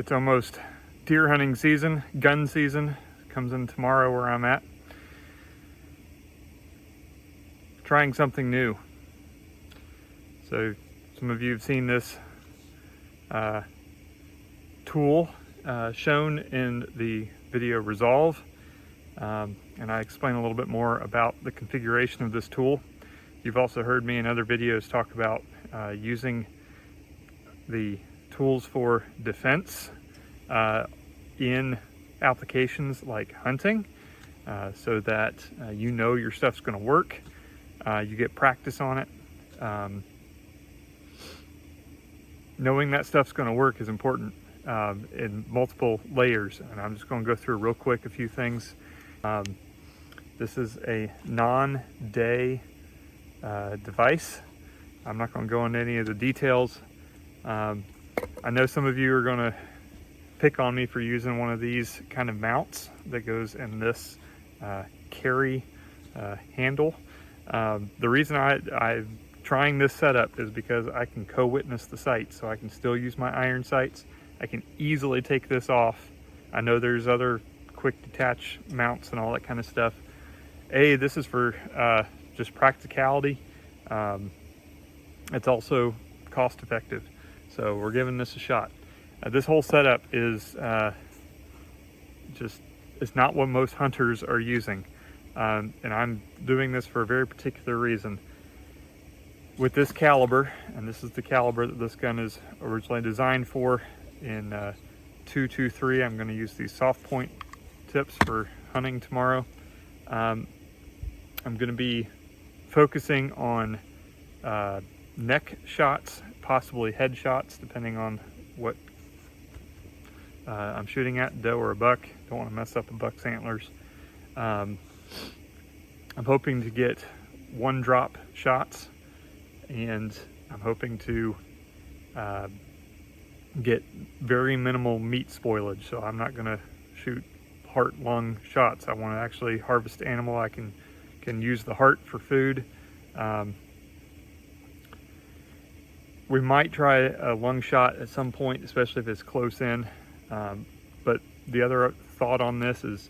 It's almost deer hunting season, gun season. Comes in tomorrow where I'm at. Trying something new. So some of you have seen this tool shown in the video Resolve, and I explain a little bit more about the configuration of this tool. You've also heard me in other videos talk about using the tools for defense in applications like hunting, so that you know your stuff's going to work. You get practice on it. Knowing that stuff's going to work is important in multiple layers, and I'm just going to go through real quick a few things. This is a non-day device. I'm not going to go into any of the details. I know some of you are going to pick on me for using one of these kind of mounts that goes in this carry handle. The reason I'm trying this setup is because I can co-witness the sights, so I can still use my iron sights. I can easily take this off. I know there's other quick detach mounts and all that kind of stuff. This is for just practicality. It's also cost effective, so we're giving this a shot. This whole setup is it's not what most hunters are using, and I'm doing this for a very particular reason. With this caliber, and this is the caliber that this gun is originally designed for, in 223, I'm going to use these soft point tips for hunting tomorrow. I'm going to be focusing on neck shots, possibly head shots, depending on what I'm shooting at, doe or a buck. Don't want to mess up a buck's antlers. I'm hoping to get one drop shots, and I'm hoping to get very minimal meat spoilage. So I'm not going to shoot heart lung shots. I want to actually harvest animal. I can use the heart for food. We might try a lung shot at some point, especially if it's close in. But the other thought on this is,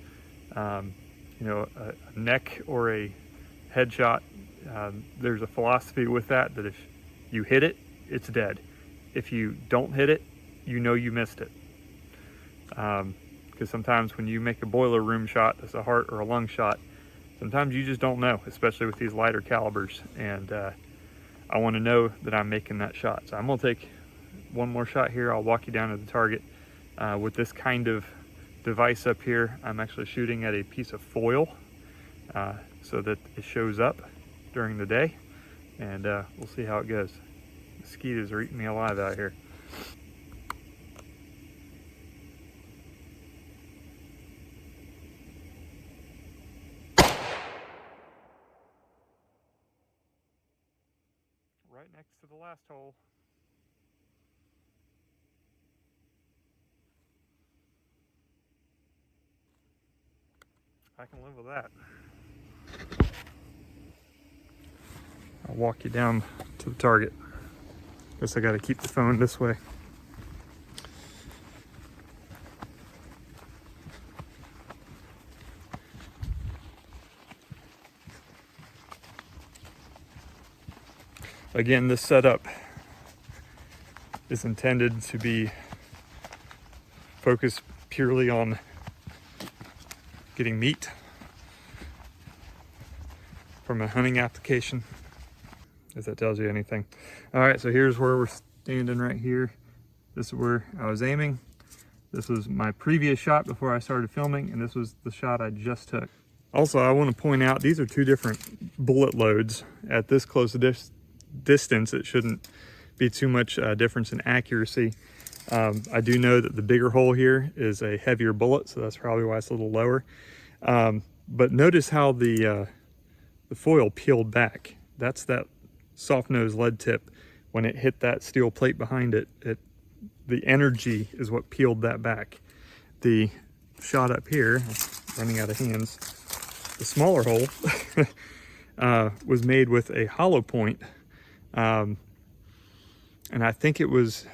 a neck or a headshot. There's a philosophy with that if you hit it, it's dead. If you don't hit it, you know you missed it. Because sometimes when you make a boiler room shot that's a heart or a lung shot, sometimes you just don't know, especially with these lighter calibers. And I want to know that I'm making that shot. So I'm going to take one more shot here. I'll walk you down to the target. With this kind of device up here, I'm actually shooting at a piece of foil so that it shows up during the day, and we'll see how it goes. Mosquitoes are eating me alive out here. Right next to the last hole. I can live with that. I'll walk you down to the target. Guess I gotta keep the phone this way. Again, this setup is intended to be focused purely on getting meat from a hunting application, if that tells you anything. All right, so here's where we're standing right here. This is where I was aiming. This was my previous shot before I started filming, and this was the shot I just took. Also, I want to point out these are two different bullet loads. At this close a distance, it shouldn't be too much difference in accuracy. I do know that the bigger hole here is a heavier bullet, so that's probably why it's a little lower. But notice how the foil peeled back. That's that soft nose lead tip. When it hit that steel plate behind it, the energy is what peeled that back. The shot up here, running out of hands, the smaller hole was made with a hollow point, and I think it was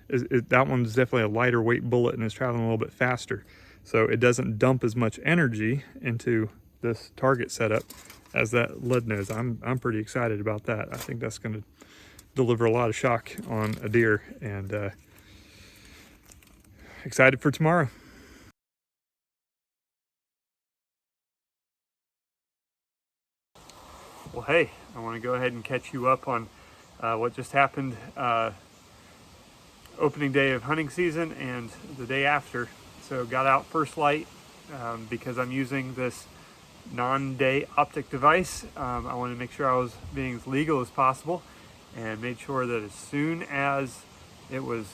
that one's definitely a lighter weight bullet and is traveling a little bit faster. So it doesn't dump as much energy into this target setup as that lead nose. I'm pretty excited about that. I think that's going to deliver a lot of shock on a deer, and excited for tomorrow. Well, hey, I want to go ahead and catch you up on what just happened opening day of hunting season and the day after. So got out first light because I'm using this non-day optic device. I wanted to make sure I was being as legal as possible, and made sure that as soon as it was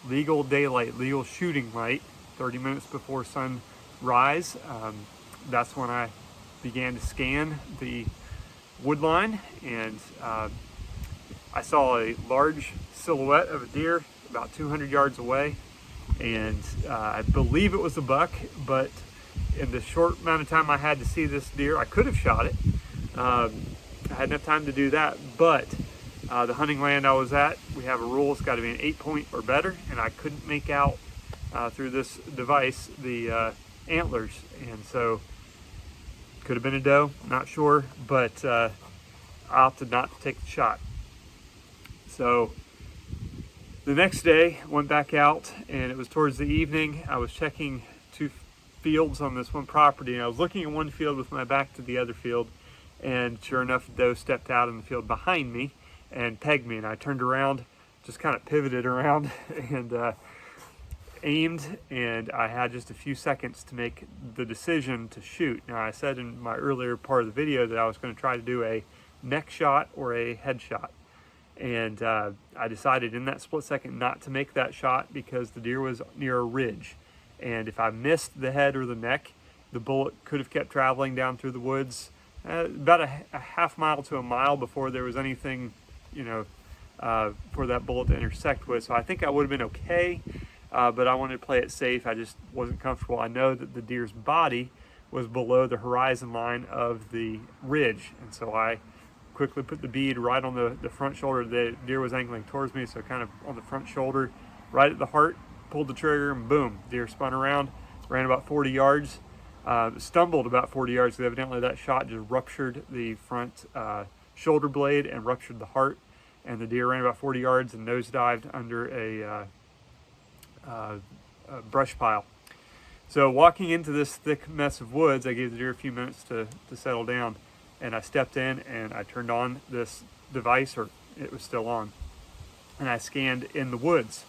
legal daylight, legal shooting light, 30 minutes before sunrise, that's when I began to scan the wood line, and I saw a large silhouette of a deer about 200 yards away, and I believe it was a buck, but in the short amount of time I had to see this deer, I could have shot it. I had enough time to do that, but the hunting land I was at, we have a rule, it's got to be an 8-point or better, and I couldn't make out through this device the antlers, and so could have been a doe, not sure, but I opted not to take the shot. So the next day, went back out, and it was towards the evening. I was checking 2 fields on this one property, and I was looking at one field with my back to the other field, and sure enough, a doe stepped out in the field behind me and pegged me, and I turned around, just kind of pivoted around and aimed, and I had just a few seconds to make the decision to shoot. Now, I said in my earlier part of the video that I was going to try to do a neck shot or a head shot, and I decided in that split second not to make that shot because the deer was near a ridge, and if I missed the head or the neck, the bullet could have kept traveling down through the woods about a half mile to a mile before there was anything, you know, for that bullet to intersect with. So I think I would have been okay, but I wanted to play it safe. I just wasn't comfortable. I know that the deer's body was below the horizon line of the ridge, and so I quickly put the bead right on the front shoulder. The deer was angling towards me, so kind of on the front shoulder, right at the heart, pulled the trigger, and boom, deer spun around, ran about 40 yards, stumbled about 40 yards, because evidently that shot just ruptured the front shoulder blade and ruptured the heart, and the deer ran about 40 yards and nosedived under a brush pile. So walking into this thick mess of woods, I gave the deer a few minutes to settle down, and I stepped in and I turned on this device, or it was still on, and I scanned in the woods.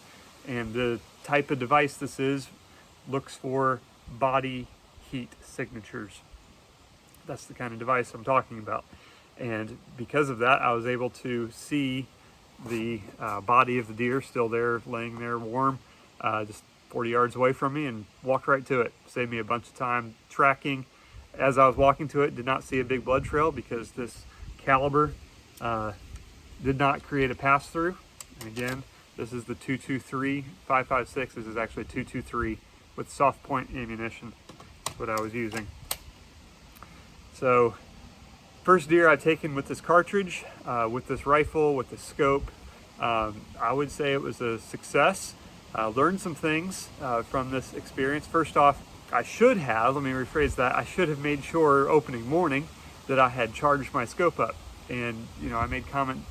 And the type of device this is looks for body heat signatures. That's the kind of device I'm talking about. And because of that, I was able to see the body of the deer still there, laying there warm, just 40 yards away from me, and walked right to it. Saved me a bunch of time tracking. As I was walking to it, did not see a big blood trail because this caliber did not create a pass-through. And again, this is the 223 5.56. This is actually 223 with soft point ammunition. That's what I was using. So first deer I'd taken with this cartridge, with this rifle, with the scope. I would say it was a success. Learned some things from this experience. First off, I should have, let me rephrase that, I should have made sure opening morning that I had charged my scope up. And, you know, I made comment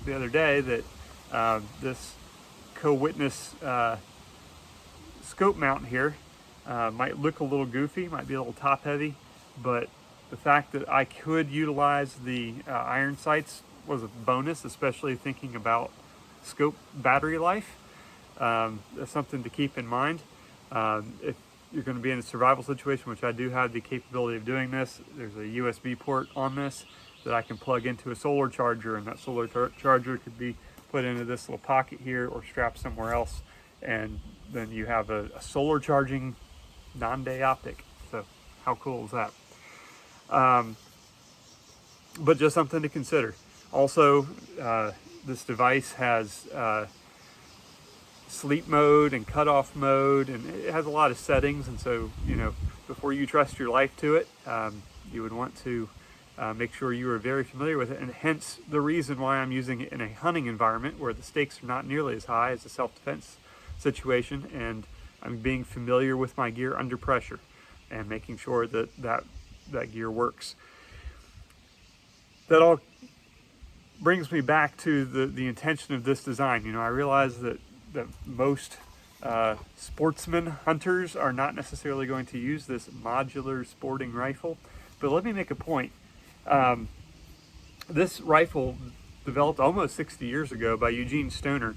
the other day that this co-witness scope mount here might look a little goofy, might be a little top heavy, but the fact that I could utilize the iron sights was a bonus, especially thinking about scope battery life. That's something to keep in mind. If you're going to be in a survival situation, which I do have the capability of doing this, there's a USB port on this that I can plug into a solar charger, and that solar charger could be put into this little pocket here or strapped somewhere else, and then you have a solar charging non-day optic. So how cool is that? But just something to consider. Also, this device has sleep mode and cutoff mode, and it has a lot of settings, and so, you know, before you trust your life to it, you would want to make sure you are very familiar with it, and hence the reason why I'm using it in a hunting environment where the stakes are not nearly as high as a self-defense situation, and I'm being familiar with my gear under pressure and making sure that gear works. That all brings me back to the intention of this design. You know, I realize that most sportsmen, hunters, are not necessarily going to use this modular sporting rifle, but let me make a point. This rifle developed almost 60 years ago by Eugene Stoner.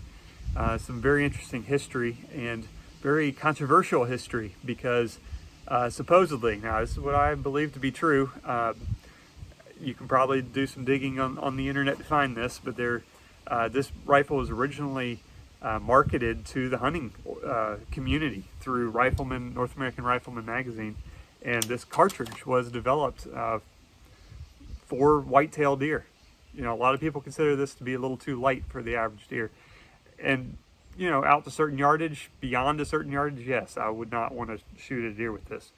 Some very interesting history and very controversial history because supposedly, now this is what I believe to be true, you can probably do some digging on the internet to find this, but this rifle was originally marketed to the hunting community through Rifleman, North American Rifleman magazine, and this cartridge was developed for whitetail deer. You know, a lot of people consider this to be a little too light for the average deer. And, you know, out to certain yardage, beyond a certain yardage, yes, I would not want to shoot a deer with this.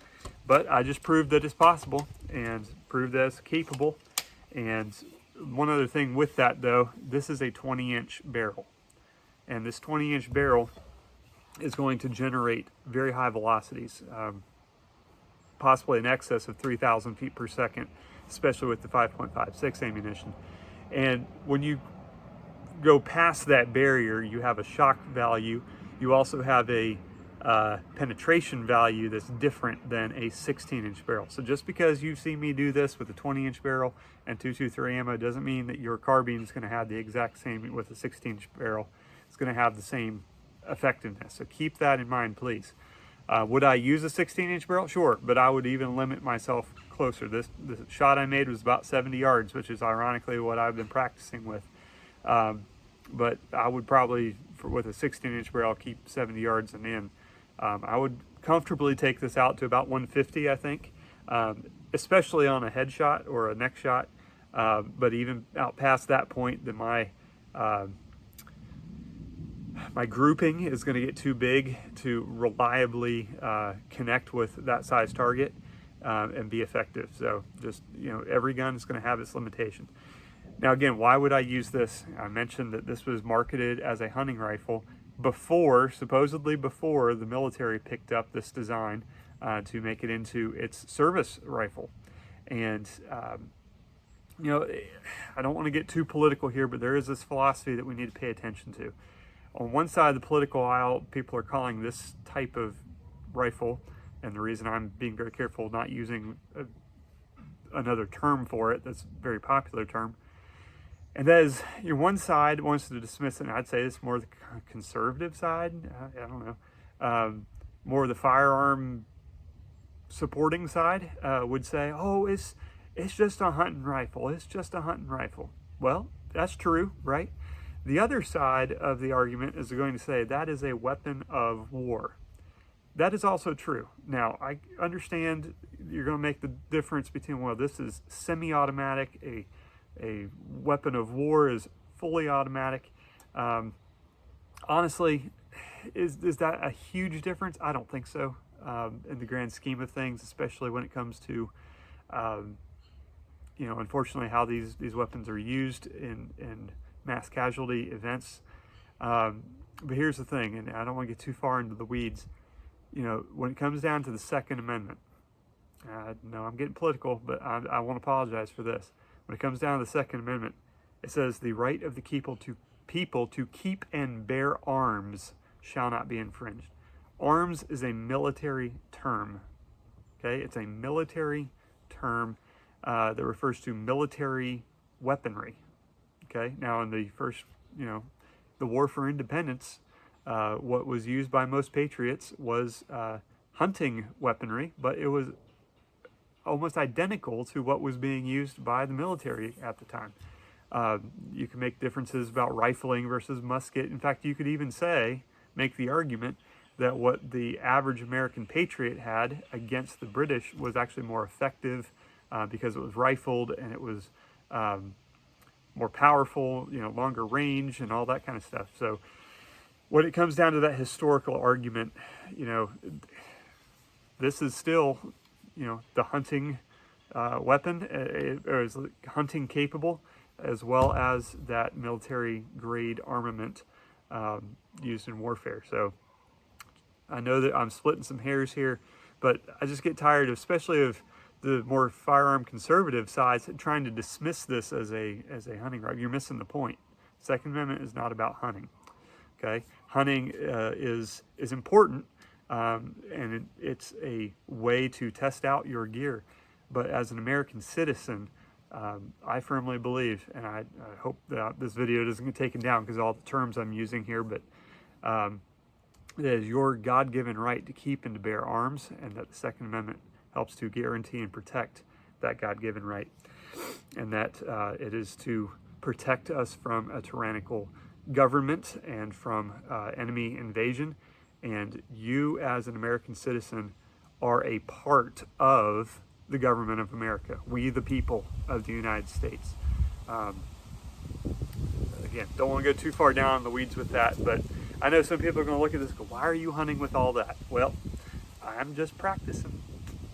But I just proved that it's possible and proved that it's capable. And one other thing with that, though, this is a 20-inch barrel. And this 20-inch barrel is going to generate very high velocities, possibly in excess of 3,000 feet per second, especially with the 5.56 ammunition. And when you go past that barrier, you have a shock value. You also have a penetration value that's different than a 16-inch barrel. So just because you see me do this with a 20-inch barrel and .223 ammo doesn't mean that your carbine is going to have the exact same with a 16-inch barrel. It's going to have the same effectiveness. So keep that in mind, please. Would I use a 16-inch barrel? Sure, but I would even limit myself closer. The shot I made was about 70 yards, which is ironically what I've been practicing with. But I would probably, with a 16-inch barrel, keep 70 yards and in. I would comfortably take this out to about 150, I think, especially on a headshot or a neck shot. But even out past that point, then my grouping is going to get too big to reliably connect with that size target and be effective. So just, you know, every gun is going to have its limitations. Now again, why would I use this? I mentioned that this was marketed as a hunting rifle supposedly before the military picked up this design to make it into its service rifle. And you know, I don't want to get too political here, but there is this philosophy that we need to pay attention to. On one side of the political aisle, people are calling this type of rifle, and the reason I'm being very careful not using another term for it that's a very popular term, and that is, one side wants to dismiss it, and I'd say it's more the conservative side, I don't know, more the firearm supporting side would say, oh, it's just a hunting rifle, it's just a hunting rifle. Well, that's true, right? The other side of the argument is going to say that is a weapon of war. That is also true. Now, I understand you're going to make the difference between, well, this is semi-automatic, a weapon of war is fully automatic. Honestly, is that a huge difference? I don't think so in the grand scheme of things, especially when it comes to, you know, unfortunately how these weapons are used in mass casualty events. But here's the thing, and I don't want to get too far into the weeds. You know, when it comes down to the Second Amendment, no, I'm getting political, but I won't apologize for this. When it comes down to the Second Amendment, it says the right of the people to keep and bear arms shall not be infringed. Arms is a military term, okay? It's a military term that refers to military weaponry, okay? Now, in the first, you know, the War for Independence, what was used by most patriots was hunting weaponry, but it was almost identical to what was being used by the military at the time. You can make differences about rifling versus musket. In fact, you could even make the argument that what the average American patriot had against the British was actually more effective because it was rifled and it was more powerful, you know, longer range and all that kind of stuff. So when it comes down to that historical argument, you know, this is still, you know, the hunting weapon, or is hunting capable, as well as that military grade armament used in warfare. So I know that I'm splitting some hairs here, but I just get tired, especially of the more firearm conservative sides, trying to dismiss this as a hunting right. You're missing the point. Second Amendment is not about hunting. Okay, hunting is important, and it's a way to test out your gear. But as an American citizen, I firmly believe, and I hope that this video doesn't get taken down because of all the terms I'm using here, but it is your God-given right to keep and to bear arms, and that the Second Amendment helps to guarantee and protect that God-given right, and that it is to protect us from a tyrannical government and from enemy invasion. And you, as an American citizen, are a part of the government of America. We, the people of the United States. Again, don't want to go too far down in the weeds with that, but I know some people are going to look at this and go, why are you hunting with all that? Well, I'm just practicing,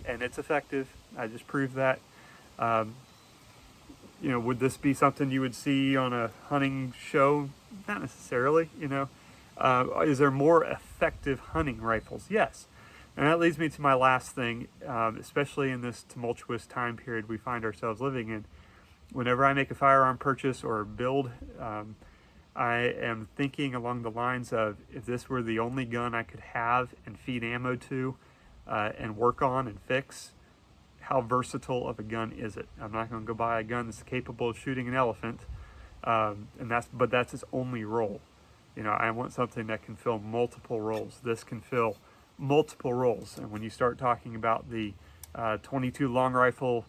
and it's effective. I just proved that. You know, would this be something you would see on a hunting show? Not necessarily, you know. Is there more effective hunting rifles? Yes. And that leads me to my last thing, especially in this tumultuous time period we find ourselves living in. Whenever I make a firearm purchase or build, I am thinking along the lines of, if this were the only gun I could have and feed ammo to and work on and fix, how versatile of a gun is it? I'm not going to go buy a gun that's capable of shooting an elephant, but that's its only role. You know, I want something that can fill multiple roles. This can fill multiple roles, and when you start talking about the 22 long rifle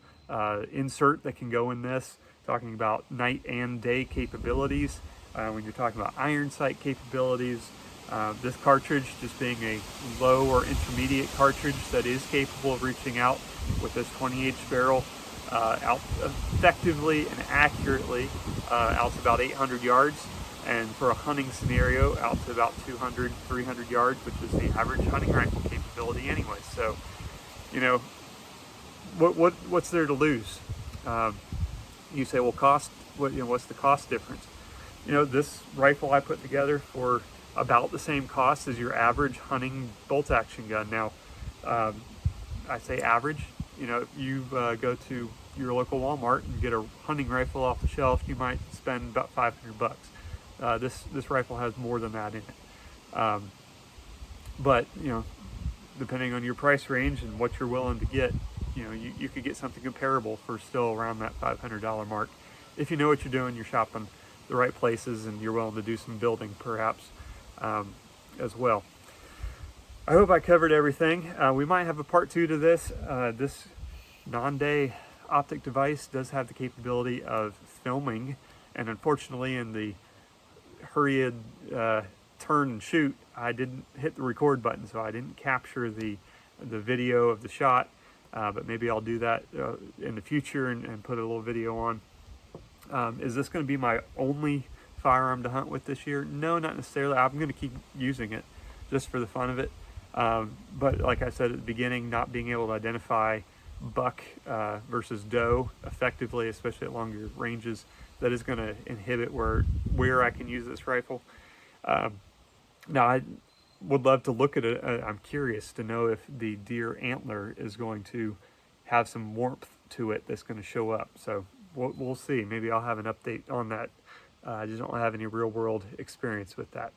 insert that can go in this, talking about night and day capabilities, when you're talking about iron sight capabilities, this cartridge just being a low or intermediate cartridge that is capable of reaching out with this 20H barrel out effectively and accurately out to about 800 yards, and for a hunting scenario out to about 200, 300 yards, which is the average hunting rifle capability anyway. So, you know, what's there to lose? You say, well, cost. What's the cost difference? You know, this rifle I put together for about the same cost as your average hunting bolt-action gun. Now, I say average. You know, if you go to your local Walmart and get a hunting rifle off the shelf, you might spend about 500 bucks. This rifle has more than that in it. But, you know, depending on your price range and what you're willing to get, you know, you could get something comparable for still around that $500 mark. If you know what you're doing, you're shopping the right places, and you're willing to do some building perhaps as well. I hope I covered everything. We might have a part 2 to this. This non-day optic device does have the capability of filming, and unfortunately in the hurried turn and shoot, I didn't hit the record button, so I didn't capture the video of the shot, but maybe I'll do that in the future and put a little video on. Is this going to be my only firearm to hunt with this year? No, not necessarily. I'm going to keep using it just for the fun of it. But like I said at the beginning, not being able to identify buck versus doe effectively, especially at longer ranges, that is going to inhibit where I can use this rifle. Now, I would love to look at it. I'm curious to know if the deer antler is going to have some warmth to it that's going to show up. So we'll see. Maybe I'll have an update on that. I just don't have any real world experience with that.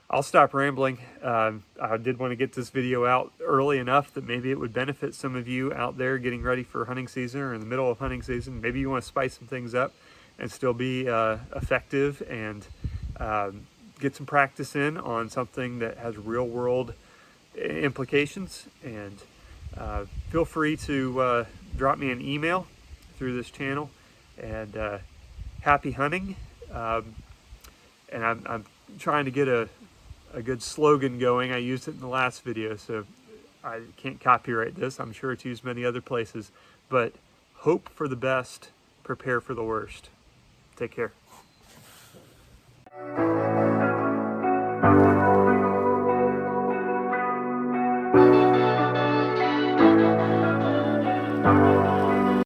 I'll stop rambling. I did want to get this video out early enough that maybe it would benefit some of you out there getting ready for hunting season or in the middle of hunting season. Maybe you want to spice some things up and still be effective and get some practice in on something that has real world implications. And feel free to drop me an email through this channel. And happy hunting. And I'm trying to get a good slogan going. I used it in the last video, so I can't copyright this. I'm sure it's used many other places. But hope for the best, prepare for the worst. Take care.